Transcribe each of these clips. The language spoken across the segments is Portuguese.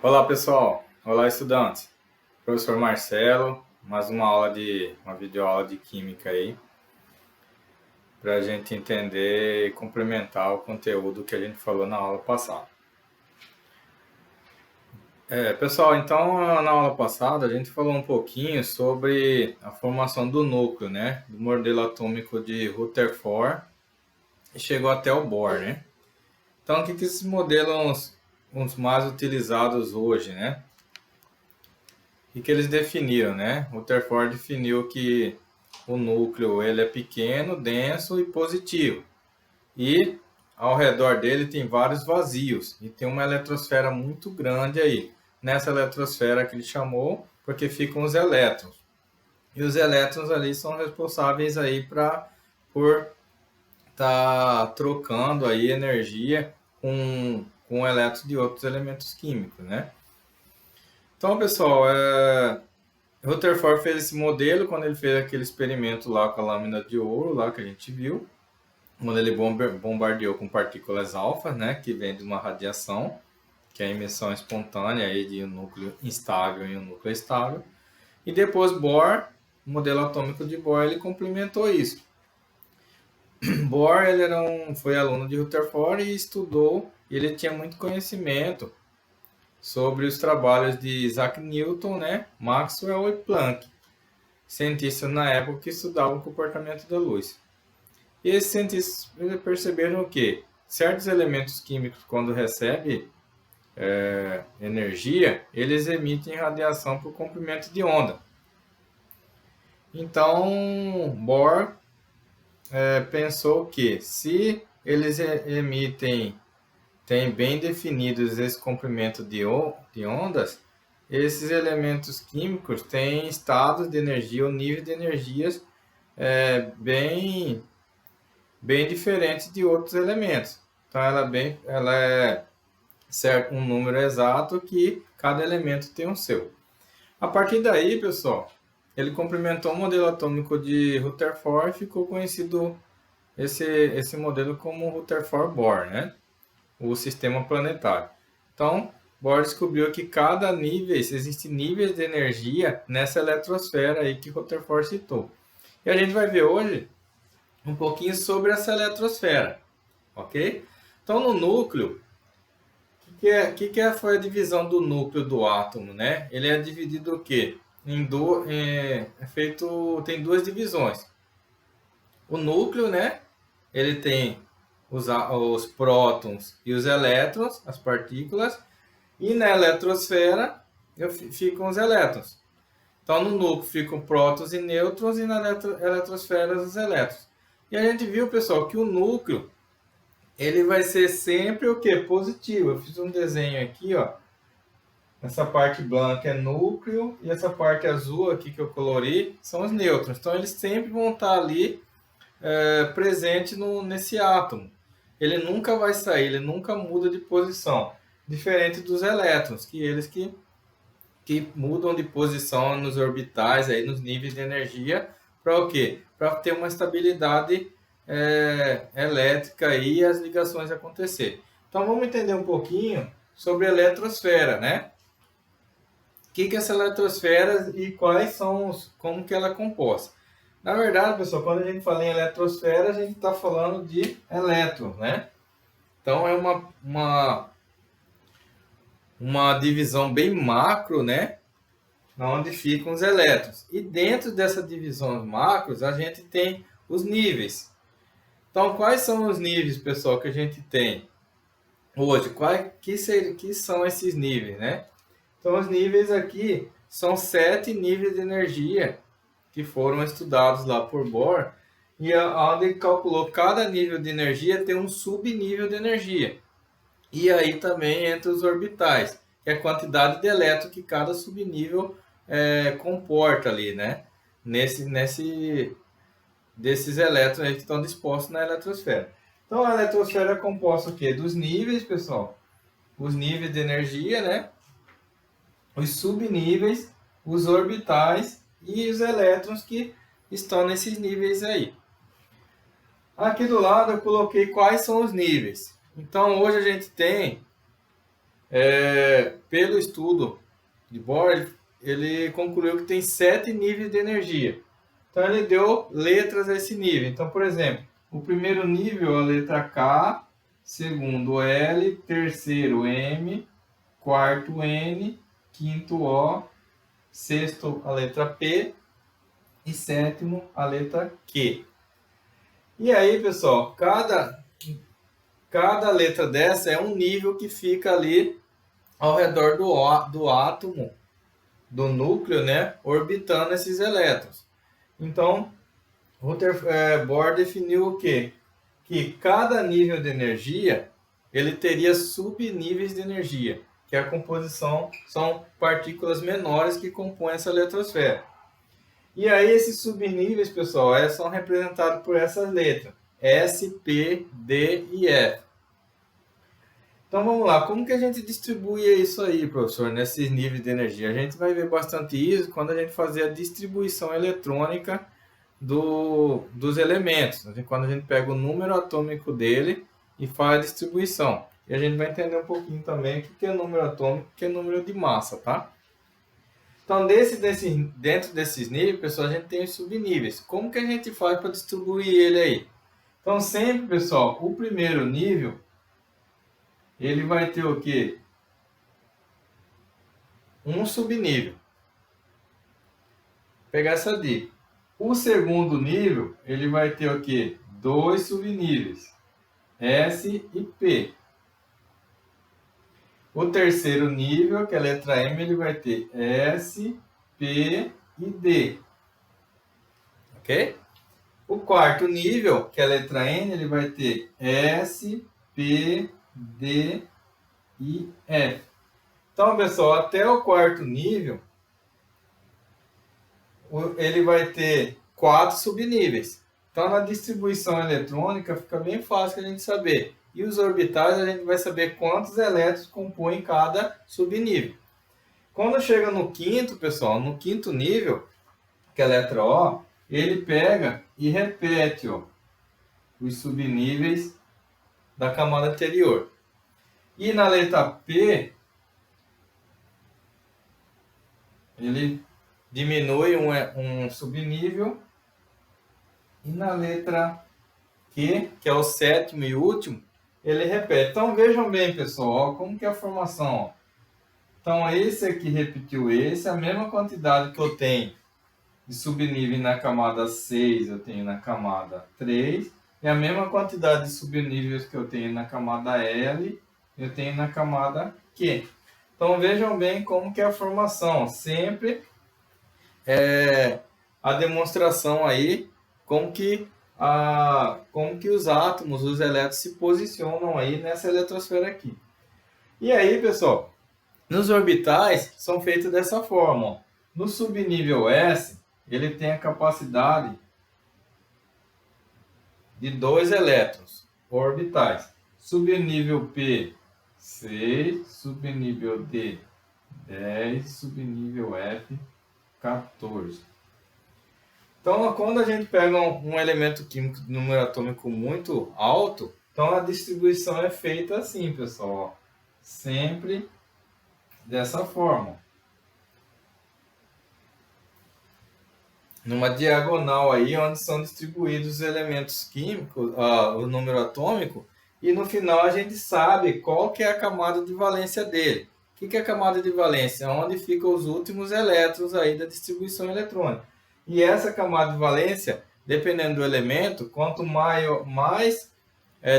Olá pessoal, olá estudantes, professor Marcelo, mais uma videoaula de química aí, para a gente entender e complementar o conteúdo que a gente falou na aula passada. Pessoal, então na aula passada a gente falou um pouquinho sobre a formação do núcleo, né, do modelo atômico de Rutherford e chegou até o Bohr, né. Então o que esses modelos os mais utilizados hoje, né? O que eles definiram, né? O Rutherford definiu que o núcleo ele é pequeno, denso e positivo. E ao redor dele tem vários vazios e tem uma eletrosfera muito grande aí. Nessa eletrosfera que ele chamou, porque ficam os elétrons. E os elétrons ali são responsáveis aí por estar trocando aí energia com elétrons de outros elementos químicos, né? Então, pessoal, Rutherford fez esse modelo quando ele fez aquele experimento lá com a lâmina de ouro, lá que a gente viu, quando ele bombardeou com partículas alfa, né, que vem de uma radiação, que é a emissão espontânea aí de um núcleo instável em um núcleo estável. E depois Bohr, o modelo atômico de Bohr, ele complementou isso. Bohr ele foi aluno de Rutherford e estudou, e ele tinha muito conhecimento sobre os trabalhos de Isaac Newton, né, Maxwell e Planck, cientistas na época que estudavam o comportamento da luz. E esses cientistas perceberam que certos elementos químicos, quando recebem energia, eles emitem radiação por comprimento de onda. Então, Bohr pensou que se eles têm bem definidos esse comprimento de ondas, esses elementos químicos têm estados de energia ou níveis de energias bem diferentes de outros elementos. Então ela é certo, um número exato que cada elemento tem o seu. A partir daí, pessoal, ele complementou o modelo atômico de Rutherford e ficou conhecido esse modelo como Rutherford-Bohr, né? O sistema planetário. Então, Bohr descobriu que existe níveis de energia nessa eletrosfera aí que Rutherford citou. E a gente vai ver hoje um pouquinho sobre essa eletrosfera, ok? Então, no núcleo, foi a divisão do núcleo do átomo, né? Ele é dividido o quê? Tem duas divisões. O núcleo, né? Ele tem os prótons e os elétrons, as partículas, e na eletrosfera ficam os elétrons. Então, no núcleo ficam prótons e nêutrons, e na eletrosfera os elétrons. E a gente viu, pessoal, que o núcleo ele vai ser sempre o que? Positivo. Eu fiz um desenho aqui, ó. Essa parte branca é núcleo e essa parte azul aqui que eu colori são os nêutrons. Então, eles sempre vão estar ali presente nesse átomo. Ele nunca vai sair, ele nunca muda de posição. Diferente dos elétrons, que mudam de posição nos orbitais, aí, nos níveis de energia, para o quê? Para ter uma estabilidade elétrica e as ligações acontecer. Então vamos entender um pouquinho sobre a eletrosfera, né? O que é essa eletrosfera e como que ela é composta? Na verdade, pessoal, quando a gente fala em eletrosfera, a gente está falando de elétrons, né? Então é uma divisão bem macro, né? Onde ficam os elétrons. E dentro dessa divisão macros, a gente tem os níveis. Então, quais são os níveis, pessoal, que a gente tem hoje? Que são esses níveis, né? Então, os níveis aqui são 7 níveis de energia que foram estudados lá por Bohr, e onde ele calculou cada nível de energia tem um subnível de energia. E aí também entre os orbitais, que é a quantidade de elétrons que cada subnível comporta ali, né? Desses elétrons aí que estão dispostos na eletrosfera. Então a eletrosfera é composta o quê? Dos níveis, pessoal. Os níveis de energia, né? Os subníveis, os orbitais e os elétrons que estão nesses níveis aí. Aqui do lado eu coloquei quais são os níveis. Então hoje a gente tem pelo estudo de Bohr, ele concluiu que tem 7 níveis de energia. Então ele deu letras a esse nível. Então, por exemplo, o primeiro nível, a letra K, segundo L, terceiro M, quarto N, quinto O, sexto a letra P e sétimo a letra Q. E aí, pessoal, cada letra dessa é um nível que fica ali ao redor do átomo, do núcleo, né, orbitando esses elétrons. Então, Bohr definiu o quê? Que cada nível de energia ele teria subníveis de energia, que a composição são partículas menores que compõem essa eletrosfera. E aí esses subníveis, pessoal, são representados por essas letras, S, P, D e F. Então vamos lá, como que a gente distribui isso aí, professor, nesses níveis de energia? A gente vai ver bastante isso quando a gente fazer a distribuição eletrônica dos elementos, quando a gente pega o número atômico dele e faz a distribuição. E a gente vai entender um pouquinho também o que é número atômico, o que é número de massa, tá? Então, dentro desses níveis, pessoal, a gente tem os subníveis. Como que a gente faz para distribuir ele aí? Então, sempre, pessoal, o primeiro nível, ele vai ter o quê? Um subnível. Vou pegar essa dica. O segundo nível, ele vai ter o quê? 2 subníveis, S e P. O terceiro nível, que é a letra M, ele vai ter S, P e D. Ok? O quarto nível, que é a letra N, ele vai ter S, P, D e F. Então, pessoal, até o quarto nível, ele vai ter 4 subníveis. Então, na distribuição eletrônica, fica bem fácil a gente saber. E os orbitais, a gente vai saber quantos elétrons compõem cada subnível. Quando chega no quinto, pessoal, no quinto nível, que é a letra O, ele pega e repete os subníveis da camada anterior. E na letra P, ele diminui um subnível. E na letra Q, que é o sétimo e último, ele repete. Então vejam bem, pessoal, ó, como que é a formação. Ó. Então esse aqui repetiu esse, a mesma quantidade que eu tenho de subnível na camada 6, eu tenho na camada 3. E a mesma quantidade de subníveis que eu tenho na camada L, eu tenho na camada Q. Então vejam bem como que é a formação. Sempre a demonstração aí, como que os átomos, os elétrons se posicionam aí nessa eletrosfera aqui. E aí, pessoal, nos orbitais são feitos dessa forma. Ó. No subnível S, ele tem a capacidade de 2 elétrons orbitais. Subnível P, 6, subnível D, 10, subnível F, 14. Então, quando a gente pega um elemento químico de número atômico muito alto, então a distribuição é feita assim, pessoal. Ó. Sempre dessa forma. Numa diagonal aí, onde são distribuídos os elementos químicos, o número atômico, e no final a gente sabe qual que é a camada de valência dele. O que é a camada de valência? Onde ficam os últimos elétrons aí da distribuição eletrônica. E essa camada de valência, dependendo do elemento, quanto mais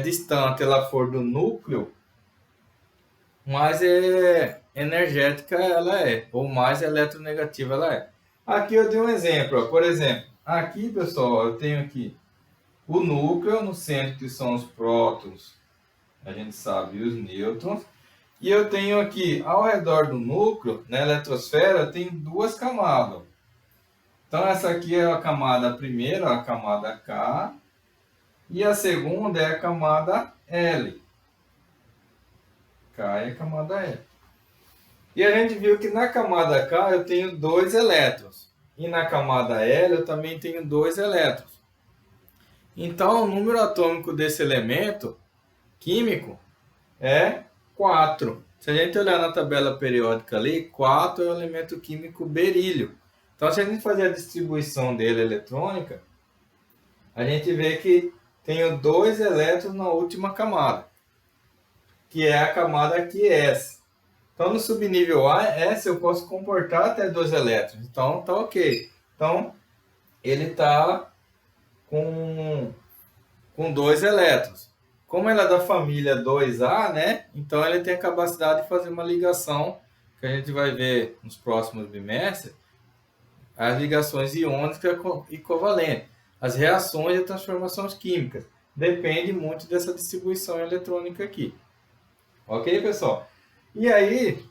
distante ela for do núcleo, mais energética ela é, ou mais eletronegativa ela é. Aqui eu dei um exemplo, ó. Por exemplo, aqui, pessoal, eu tenho aqui o núcleo, no centro que são os prótons, a gente sabe, e os nêutrons. E eu tenho aqui, ao redor do núcleo, na eletrosfera, eu tenho 2 camadas. Então, essa aqui é a camada primeira, a camada K, e a segunda é a camada L. K é a camada L. E a gente viu que na camada K eu tenho 2 elétrons. E na camada L eu também tenho 2 elétrons. Então, o número atômico desse elemento químico é 4. Se a gente olhar na tabela periódica ali, 4 é o elemento químico berílio. Então, se a gente fazer a distribuição dele eletrônica, a gente vê que tem 2 elétrons na última camada, que é a camada aqui S. Então, no subnível A, S eu posso comportar até 2 elétrons. Então, tá ok. Então, ele está com 2 elétrons. Como ele é da família 2A, né? Então ele tem a capacidade de fazer uma ligação, que a gente vai ver nos próximos bimestres, as ligações iônicas e covalentes, as reações e transformações químicas. Depende muito dessa distribuição eletrônica aqui. Ok, pessoal? E aí,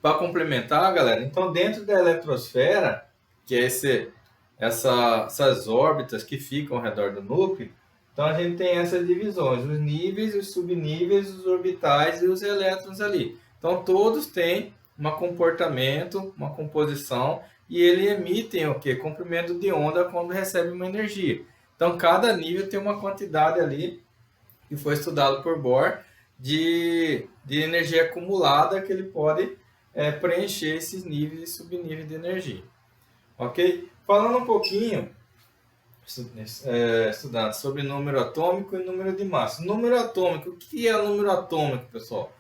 para complementar, galera, então dentro da eletrosfera, que é essas órbitas que ficam ao redor do núcleo, então a gente tem essas divisões, os níveis, os subníveis, os orbitais e os elétrons ali. Então todos têm um comportamento, uma composição, e eles emitem o quê? Comprimento de onda quando recebe uma energia. Então cada nível tem uma quantidade ali, que foi estudado por Bohr, de energia acumulada que ele pode preencher esses níveis e subníveis de energia. Ok? Falando um pouquinho, estudando sobre número atômico e número de massa. Número atômico, o que é número atômico, pessoal?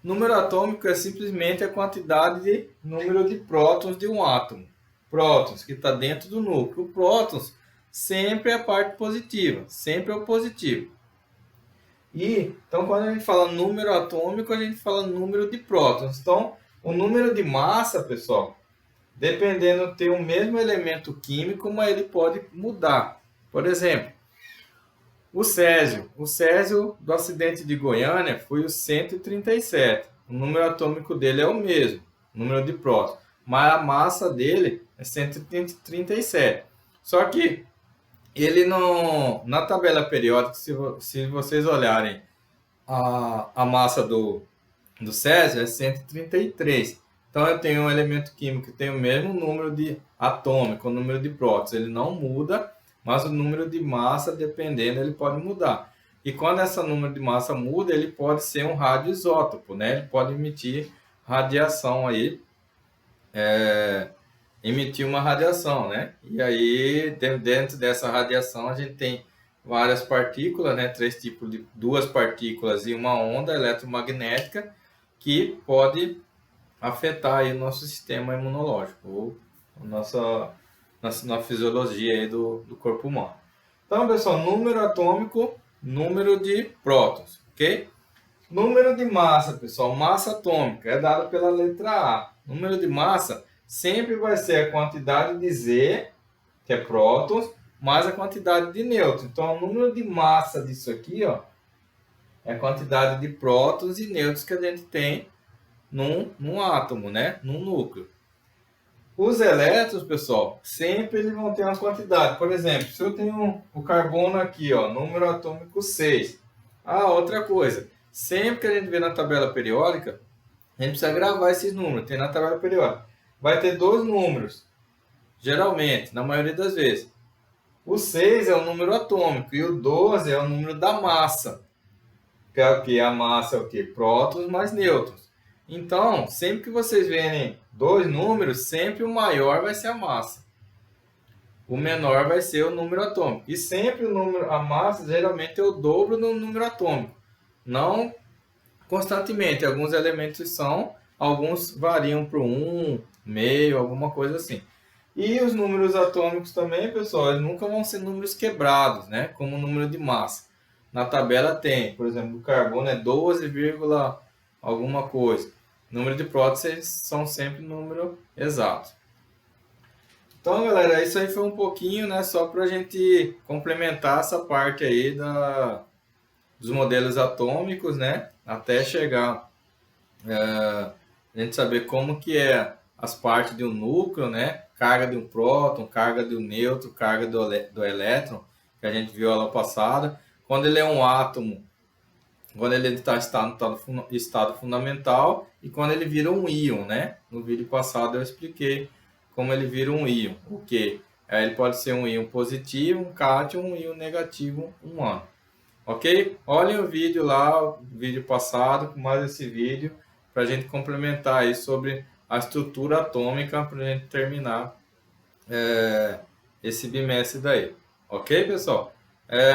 Número atômico é simplesmente a quantidade de número de prótons de um átomo. Prótons, que está dentro do núcleo. O prótons sempre é a parte positiva, sempre é o positivo. Então, quando a gente fala número atômico, a gente fala número de prótons. Então, o número de massa, pessoal, dependendo ter o mesmo elemento químico, mas ele pode mudar. Por exemplo, o Césio do acidente de Goiânia foi o 137. O número atômico dele é o mesmo, o número de prótons, mas a massa dele é 137. Só que ele não, na tabela periódica, se vocês olharem a massa do Césio é 133. Então eu tenho um elemento químico que tem o mesmo número de atômico, o número de prótons, ele não muda, mas o número de massa, dependendo, ele pode mudar. E quando esse número de massa muda, ele pode ser um radioisótopo, né? Ele pode emitir radiação aí, emitir uma radiação, né? E aí, dentro dessa radiação, a gente tem várias partículas, né? 3 tipos de 2 partículas e uma onda eletromagnética que pode afetar aí o nosso sistema imunológico, ou na fisiologia aí do corpo humano. Então, pessoal, número atômico, número de prótons, ok? Número de massa, pessoal, massa atômica é dado pela letra A. Número de massa sempre vai ser a quantidade de Z, que é prótons, mais a quantidade de nêutrons. Então, o número de massa disso aqui, ó, é a quantidade de prótons e nêutrons que a gente tem num átomo, né? Num núcleo. Os elétrons, pessoal, sempre eles vão ter uma quantidade. Por exemplo, se eu tenho o carbono aqui, ó, número atômico 6. Outra coisa. Sempre que a gente vê na tabela periódica, a gente precisa gravar esses números. Tem na tabela periódica. Vai ter 2 números. Geralmente, na maioria das vezes. O 6 é o número atômico e o 12 é o número da massa. Que é o que? A massa é o que? Prótons mais nêutrons. Então, sempre que vocês verem 2 números, sempre o maior vai ser a massa. O menor vai ser o número atômico. E sempre a massa geralmente é o dobro do número atômico. Não constantemente. Alguns elementos alguns variam para 1, meio, alguma coisa assim. E os números atômicos também, pessoal, eles nunca vão ser números quebrados, né? Como o número de massa. Na tabela tem, por exemplo, o carbono é 12, alguma coisa. Número de prótons são sempre número exato. Então, galera, isso aí foi um pouquinho, né? Só para a gente complementar essa parte aí dos modelos atômicos, né? Até chegar a gente saber como que é as partes de um núcleo, né? Carga de um próton, carga de um nêutron, carga do elétron, que a gente viu a aula passada. Quando ele é um átomo, quando ele está em estado fundamental e quando ele vira um íon, né? No vídeo passado eu expliquei como ele vira um íon. O que? Ele pode ser um íon positivo, um cátion, um íon negativo, um ânion. Ok? Olhem o vídeo lá, o vídeo passado, com mais esse vídeo, para a gente complementar aí sobre a estrutura atômica para a gente terminar esse bimestre daí. Ok, pessoal?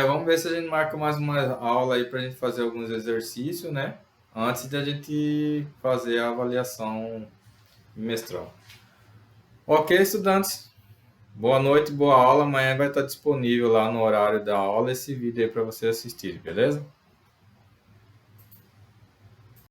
Vamos ver se a gente marca mais uma aula aí para a gente fazer alguns exercícios, né? Antes de a gente fazer a avaliação bimestral. Ok, estudantes? Boa noite, boa aula. Amanhã vai estar disponível lá no horário da aula esse vídeo aí para você assistir, beleza?